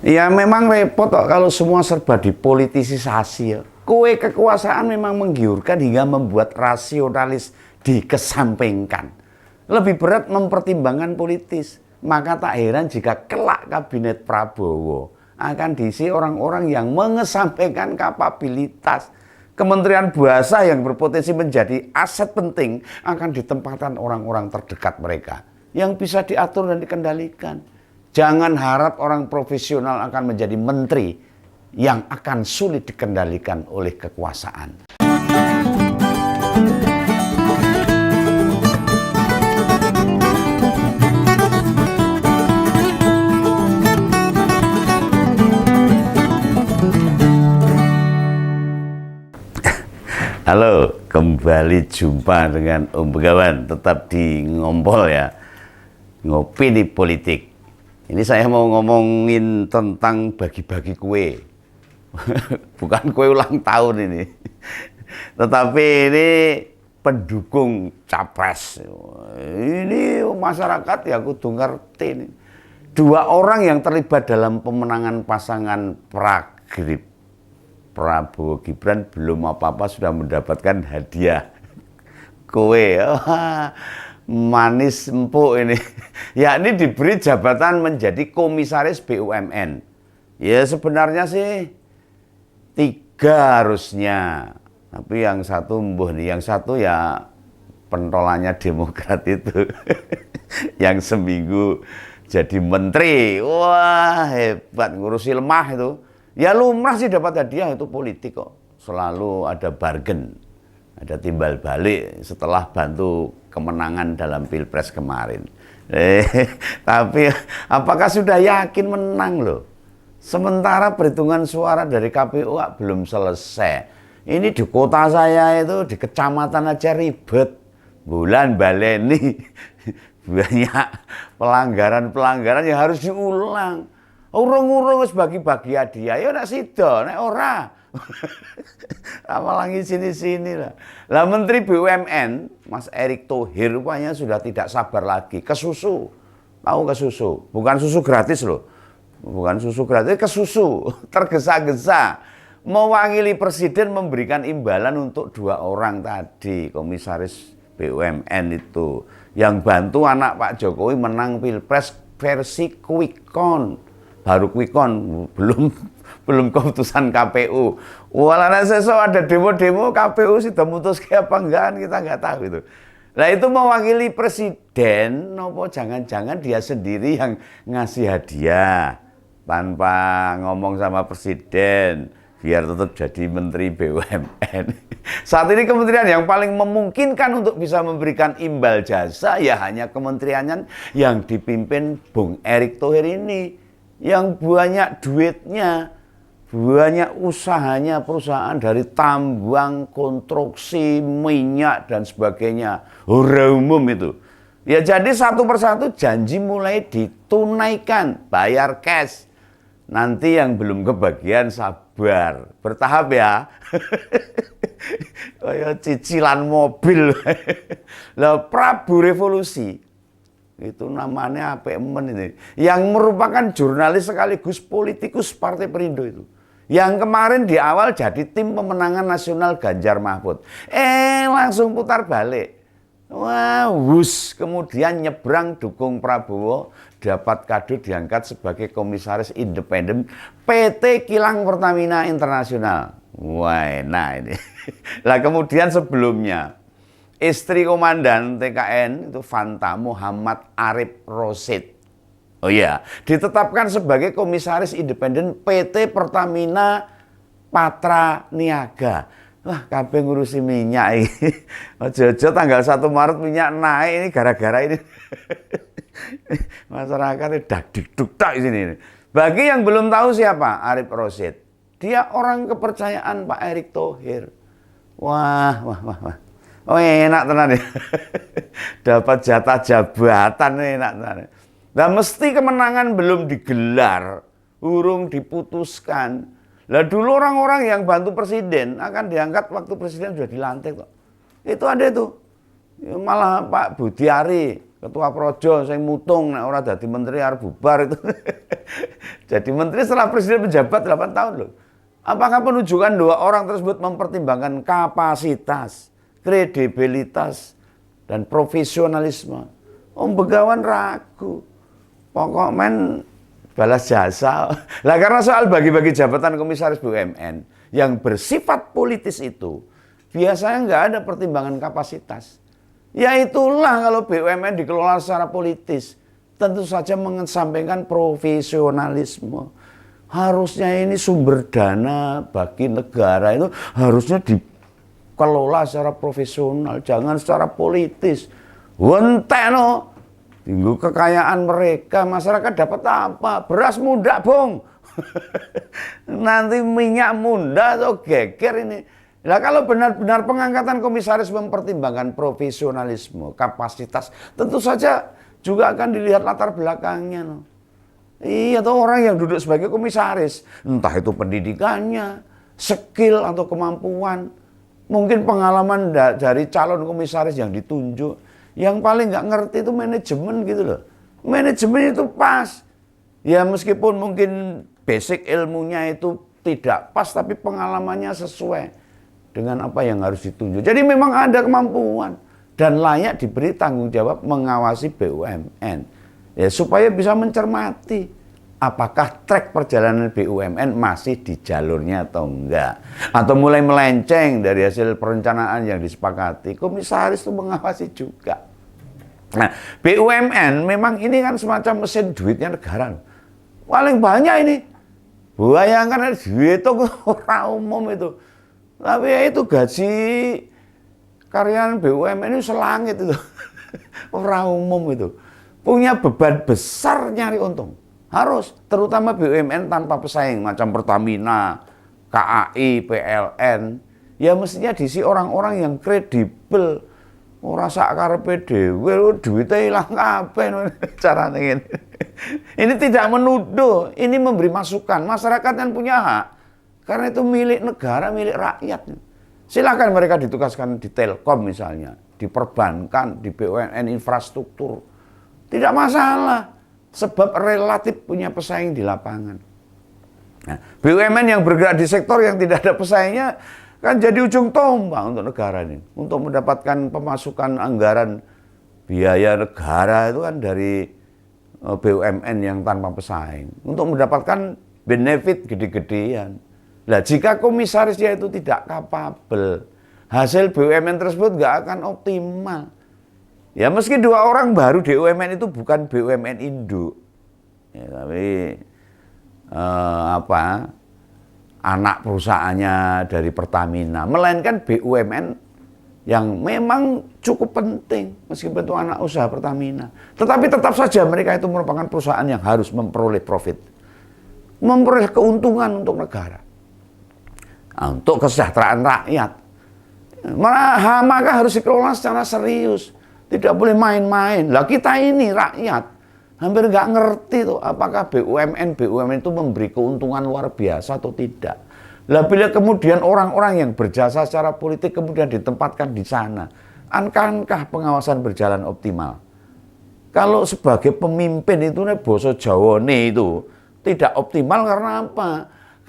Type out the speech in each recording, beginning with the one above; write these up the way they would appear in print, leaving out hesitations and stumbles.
Ya memang repot kok kalau semua serba dipolitisasi ya. Kue kekuasaan memang menggiurkan hingga membuat rasionalis dikesampingkan. Lebih berat mempertimbangkan politis. Maka tak heran jika kelak kabinet Prabowo akan diisi orang-orang yang mengesampingkan kapabilitas. Kementerian Bahasa yang berpotensi menjadi aset penting akan ditempatkan orang-orang terdekat mereka yang bisa diatur dan dikendalikan. Jangan harap orang profesional akan menjadi menteri yang akan sulit dikendalikan oleh kekuasaan. Halo, kembali jumpa dengan Om Begawan, tetap di Ngompol ya, Ngopini Politik. Ini saya mau ngomongin tentang bagi-bagi kue. Bukan kue ulang tahun ini. Tetapi ini pendukung capres. Ini masyarakat ya kudu ngerti ini. Dua orang yang terlibat dalam pemenangan pasangan Pragrip Prabowo Gibran belum apa-apa sudah mendapatkan hadiah kue. Manis empuk ini. Ya, ini diberi jabatan menjadi komisaris BUMN. Ya sebenarnya sih 3 harusnya. Tapi yang satu yang satu ya pentolannya Demokrat itu. Yang seminggu jadi menteri. Wah, hebat, ngurusi lemah itu. Ya lumrah sih dapat hadiah, itu politik kok. Selalu ada bargain, ada timbal balik setelah bantu kemenangan dalam Pilpres kemarin. Tapi apakah sudah yakin menang loh? Sementara perhitungan suara dari KPU belum selesai. Ini di kota saya itu, di kecamatan aja ribet. Bulan baleni banyak pelanggaran-pelanggaran yang harus diulang. Urung-urung wis bagi-bagi hadiah, ya nek sida, nek ora. Apalagi sini-sini lah. Lah Menteri BUMN, Mas Erick Thohir rupanya sudah tidak sabar lagi. Kesusu. Tahu kesusu? Bukan susu gratis loh. Bukan susu gratis, kesusu. Tergesa-gesa. Mewakili Presiden memberikan imbalan untuk 2 orang tadi, komisaris BUMN itu. Yang bantu anak Pak Jokowi menang Pilpres versi quick count. Baru quick count, belum keputusan KPU. Walana sesuk ada demo-demo KPU sudah memutus apa enggak, kita nggak tahu itu. Nah itu mewakili presiden, nopo jangan-jangan dia sendiri yang ngasih hadiah tanpa ngomong sama presiden biar tetap jadi menteri BUMN. Saat ini kementerian yang paling memungkinkan untuk bisa memberikan imbal jasa ya hanya kementerian yang dipimpin Bung Erick Thohir ini. Yang banyak duitnya, banyak usahanya perusahaan dari tambang, konstruksi, minyak, dan sebagainya. Ora umum itu. Ya jadi satu persatu janji mulai ditunaikan, bayar cash. Nanti yang belum kebagian sabar, bertahap ya. Kayak cicilan mobil. Lah Prabu Revolusi. Itu namanya APMN ini, yang merupakan jurnalis sekaligus politikus Partai Perindo itu, yang kemarin di awal jadi tim pemenangan nasional Ganjar Mahfud, langsung putar balik, wah wus, kemudian nyebrang dukung Prabowo, dapat kado diangkat sebagai komisaris independen PT Kilang Pertamina Internasional. Wah, nah ini. Lah kemudian sebelumnya istri komandan TKN itu Fanta Muhammad Arif Rosid. Oh iya, ditetapkan sebagai komisaris independen PT Pertamina Patra Niaga. Wah, kabeh ngurusi minyak ini. Ojo-ojo tanggal 1 Maret minyak naik ini gara-gara ini. Masyarakat itu dak-dik-duk-dak di sini. Bagi yang belum tahu siapa Arif Rosid, dia orang kepercayaan Pak Erick Thohir. Wah. Oh enak tenan ya. Dapat jatah jabatan enak tenan. Nah mesti kemenangan belum digelar, urung diputuskan. Lah dulu orang-orang yang bantu presiden akan diangkat waktu presiden sudah dilantik kok. Itu ada itu. Malah Pak Budiari ketua projo sing mutung nek ora dadi menteri arep bubar itu. Jadi menteri setelah presiden menjabat 8 tahun loh. Apakah penunjukan 2 orang tersebut mempertimbangkan kapasitas, kredibilitas, dan profesionalisme? Begawan ragu. Pokok men balas jasa. Lah karena soal bagi-bagi jabatan komisaris BUMN yang bersifat politis itu, biasanya nggak ada pertimbangan kapasitas. Ya itulah kalau BUMN dikelola secara politis, tentu saja mengesampingkan profesionalisme. Harusnya ini sumber dana bagi negara itu harusnya dikelola secara profesional, jangan secara politis. Wenteno, tinggu kekayaan mereka, masyarakat dapat apa? Beras muda, Bung. Nanti minyak muda atau geger ini. Nah kalau benar-benar pengangkatan komisaris mempertimbangkan profesionalisme, kapasitas, tentu saja juga akan dilihat latar belakangnya. No. Iya, tuh orang yang duduk sebagai komisaris, entah itu pendidikannya, skill atau kemampuan, mungkin pengalaman dari calon komisaris yang ditunjuk, yang paling nggak ngerti itu manajemen gitu loh. Manajemen itu pas, ya meskipun mungkin basic ilmunya itu tidak pas, tapi pengalamannya sesuai dengan apa yang harus ditunjuk. Jadi memang ada kemampuan dan layak diberi tanggung jawab mengawasi BUMN. Ya supaya bisa mencermati apakah trek perjalanan BUMN masih di jalurnya atau enggak. Atau mulai melenceng dari hasil perencanaan yang disepakati. Komisaris itu mengawasi juga. Nah, BUMN memang ini kan semacam mesin duitnya negara. Paling banyak ini. Bayangkan duit itu orang umum itu. Tapi ya itu gaji karyawan BUMN itu selangit itu. Orang umum itu. Punya beban besar nyari untung. Harus, terutama BUMN tanpa pesaing. Macam Pertamina, KAI, PLN. Ya mestinya diisi orang-orang yang kredibel. Ora sak karepe dhewe duitnya ilang kabeh carane ngene. Ini tidak menuduh, ini memberi masukan. Masyarakat yang punya hak. Karena itu milik negara, milik rakyat. Silakan mereka ditugaskan di Telkom misalnya, di perbankan, di BUMN infrastruktur. Tidak masalah, sebab relatif punya pesaing di lapangan. Nah, BUMN yang bergerak di sektor yang tidak ada pesaingnya, kan jadi ujung tombak untuk negara ini. Untuk mendapatkan pemasukan anggaran biaya negara itu kan dari BUMN yang tanpa pesaing. Untuk mendapatkan benefit gede-gedean. Nah, jika komisarisnya itu tidak kapabel, hasil BUMN tersebut nggak akan optimal. Ya meski 2 orang baru di BUMN itu bukan BUMN induk, ya, tapi anak perusahaannya dari Pertamina, melainkan BUMN yang memang cukup penting meskipun itu anak usaha Pertamina. Tetapi tetap saja mereka itu merupakan perusahaan yang harus memperoleh profit, memperoleh keuntungan untuk negara. Untuk kesejahteraan rakyat. Maka harus dikelola secara serius. Tidak boleh main-main. Lah kita ini rakyat hampir nggak ngerti tuh apakah BUMN itu memberi keuntungan luar biasa atau tidak. Lah bila kemudian orang-orang yang berjasa secara politik kemudian ditempatkan di sana, akankah pengawasan berjalan optimal? Kalau sebagai pemimpin itu boso Jawane itu tidak optimal karena apa?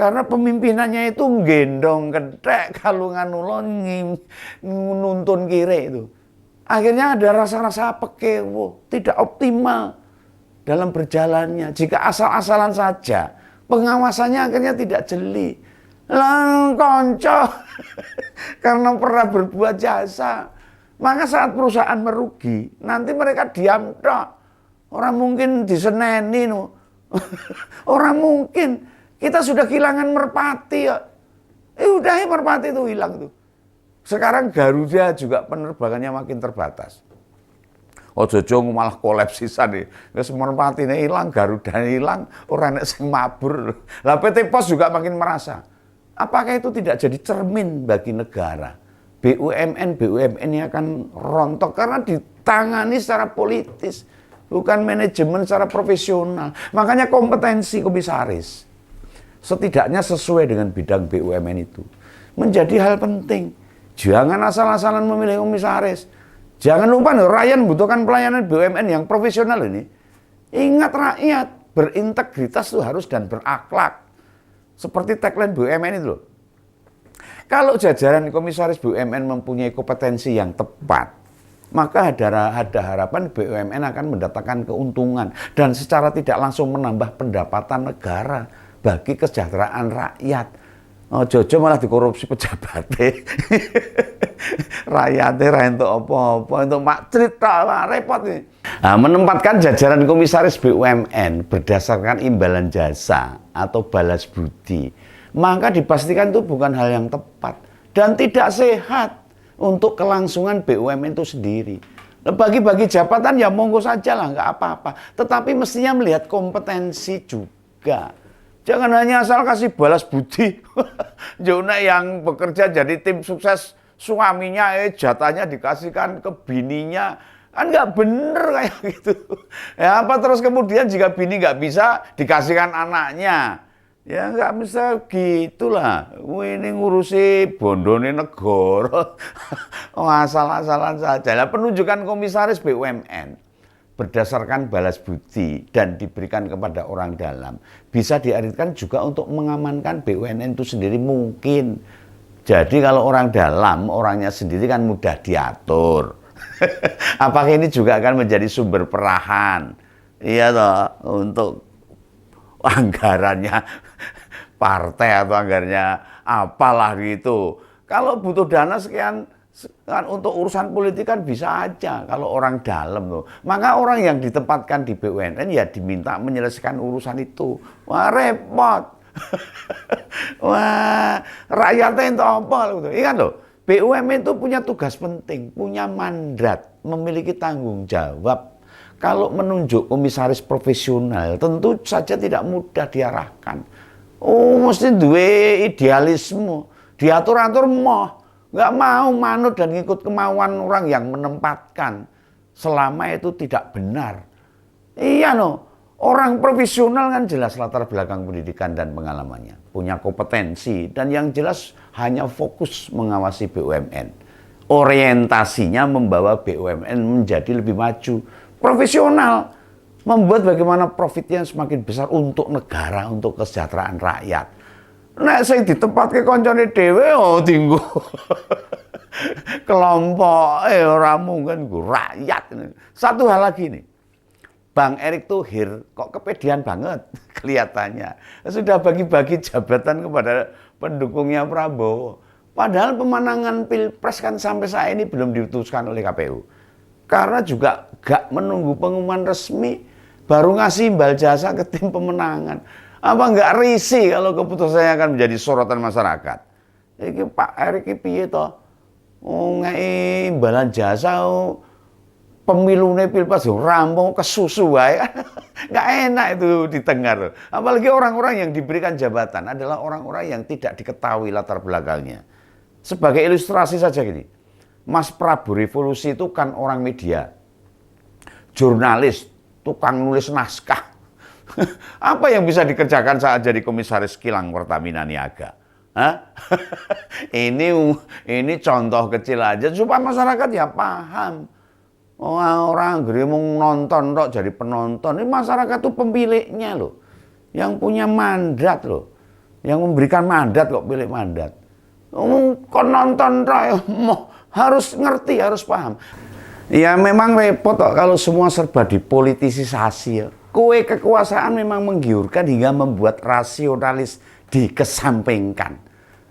Karena pemimpinannya itu gendong kedek kalungan ulon nuntun kiri itu. Akhirnya ada rasa-rasa pekewo, tidak optimal dalam berjalannya. Jika asal-asalan saja, pengawasannya akhirnya tidak jeli. Lang konco karena pernah berbuat jasa. Maka saat perusahaan merugi, nanti mereka diam tok. Orang mungkin diseneni no. Orang mungkin. Kita sudah kehilangan merpati ya. Udah ya merpati itu hilang tuh. Sekarang Garuda juga penerbangannya makin terbatas. Ojo-ojo malah kolaps sisan nih. Wis merpatine hilang, Garuda hilang, orang nek sing mabur. Lah PT Pos juga makin merasa. Apakah itu tidak jadi cermin bagi negara? BUMN ini akan rontok karena ditangani secara politis, bukan manajemen secara profesional. Makanya kompetensi komisaris setidaknya sesuai dengan bidang BUMN itu menjadi hal penting. Jangan asal-asalan memilih komisaris. Jangan lupa loh, rakyat membutuhkan pelayanan BUMN yang profesional ini. Ingat rakyat, berintegritas itu harus dan berakhlak. Seperti tagline BUMN itu loh. Kalau jajaran komisaris BUMN mempunyai kompetensi yang tepat, maka ada harapan BUMN akan mendatangkan keuntungan dan secara tidak langsung menambah pendapatan negara bagi kesejahteraan rakyat. Oh, Jojo malah dikorupsi pejabatnya. Rakyatnya ra entuk apa-apa, untuk makcrit repot nih. Nah, menempatkan jajaran komisaris BUMN berdasarkan imbalan jasa atau balas budi, maka dipastikan itu bukan hal yang tepat dan tidak sehat untuk kelangsungan BUMN itu sendiri. Bagi-bagi jabatan ya monggo saja lah, nggak apa-apa. Tetapi mestinya melihat kompetensi juga. Jangan hanya asal kasih balas budi. Jona yang bekerja jadi tim sukses, suaminya jatahnya dikasihkan ke bininya. Kan nggak bener kayak gitu. Ya apa terus kemudian jika bini nggak bisa dikasihkan anaknya. Ya nggak bisa gitulah. Ini ngurusi bondone negara. Oh, asal-asalan saja. Lah penunjukan komisaris BUMN berdasarkan balas budi dan diberikan kepada orang dalam bisa diartikan juga untuk mengamankan BUMN itu sendiri mungkin. Jadi kalau orang dalam, orangnya sendiri kan mudah diatur. Apakah ini juga akan menjadi sumber perahan? Iya toh, untuk anggarannya partai atau anggarannya apalah gitu. Kalau butuh dana sekian kan untuk urusan politik kan bisa aja kalau orang dalam tuh. Maka orang yang ditempatkan di BUMN ya diminta menyelesaikan urusan itu. Wah repot. Wah rakyatnya itu apa loh. Ingat loh, BUMN itu punya tugas penting, punya mandat, memiliki tanggung jawab. Kalau menunjuk komisaris profesional tentu saja tidak mudah diarahkan. Oh mesti duwe idealisme, diatur-atur moh. Nggak mau manut dan ngikut kemauan orang yang menempatkan selama itu tidak benar. Iya no, orang profesional kan jelas latar belakang pendidikan dan pengalamannya, punya kompetensi dan yang jelas hanya fokus mengawasi BUMN. Orientasinya membawa BUMN menjadi lebih maju, profesional, membuat bagaimana profitnya semakin besar untuk negara, untuk kesejahteraan rakyat. Nek saya di tempat ke koncone dhewe oh tinggu kelompok ora mungkin rakyat. Satu hal lagi nih. Bang Erick Thohir kok kepedean banget kelihatannya. Sudah bagi-bagi jabatan kepada pendukungnya Prabowo. Padahal pemenangan Pilpres kan sampai saat ini belum diputuskan oleh KPU. Karena juga gak menunggu pengumuman resmi, baru ngasih imbal jasa ke tim pemenangan. Apa nggak risih kalau keputusannya akan menjadi sorotan masyarakat? Iki Pak Erick iki piye to? Oh ngei imbalan jasa pemilune Pilpres rampung kesusu wae. Nggak enak itu didengar. Apalagi orang-orang yang diberikan jabatan adalah orang-orang yang tidak diketahui latar belakangnya. Sebagai ilustrasi saja gini. Mas Prabu Revolusi itu kan orang media. Jurnalis, tukang nulis naskah. Apa yang bisa dikerjakan saat jadi komisaris kilang Pertamina Niaga? Hah? Ini contoh kecil aja supaya masyarakat ya paham. Oh, orang mau nonton kok jadi penonton. Ini masyarakat tuh pemiliknya loh, yang punya mandat loh, yang memberikan mandat kok pilih mandat. Kok nonton harus ngerti, harus paham. Ya memang repot kok kalau semua serba dipolitisasi ya. Kue kekuasaan memang menggiurkan hingga membuat rasionalis dikesampingkan.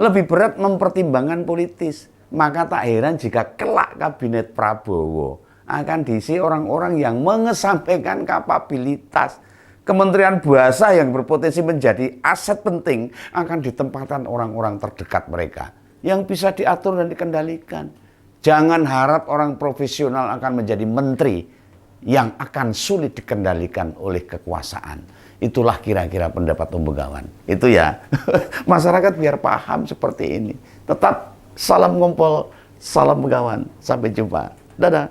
Lebih berat mempertimbangkan politis. Maka tak heran jika kelak kabinet Prabowo akan diisi orang-orang yang mengesampingkan kapabilitas. Kementerian Bahasa yang berpotensi menjadi aset penting akan ditempatkan orang-orang terdekat mereka yang bisa diatur dan dikendalikan. Jangan harap orang profesional akan menjadi menteri yang akan sulit dikendalikan oleh kekuasaan. Itulah kira-kira pendapat Om Begawan. Itu ya, masyarakat biar paham seperti ini. Tetap salam ngumpul, salam Begawan. Sampai jumpa. Dadah.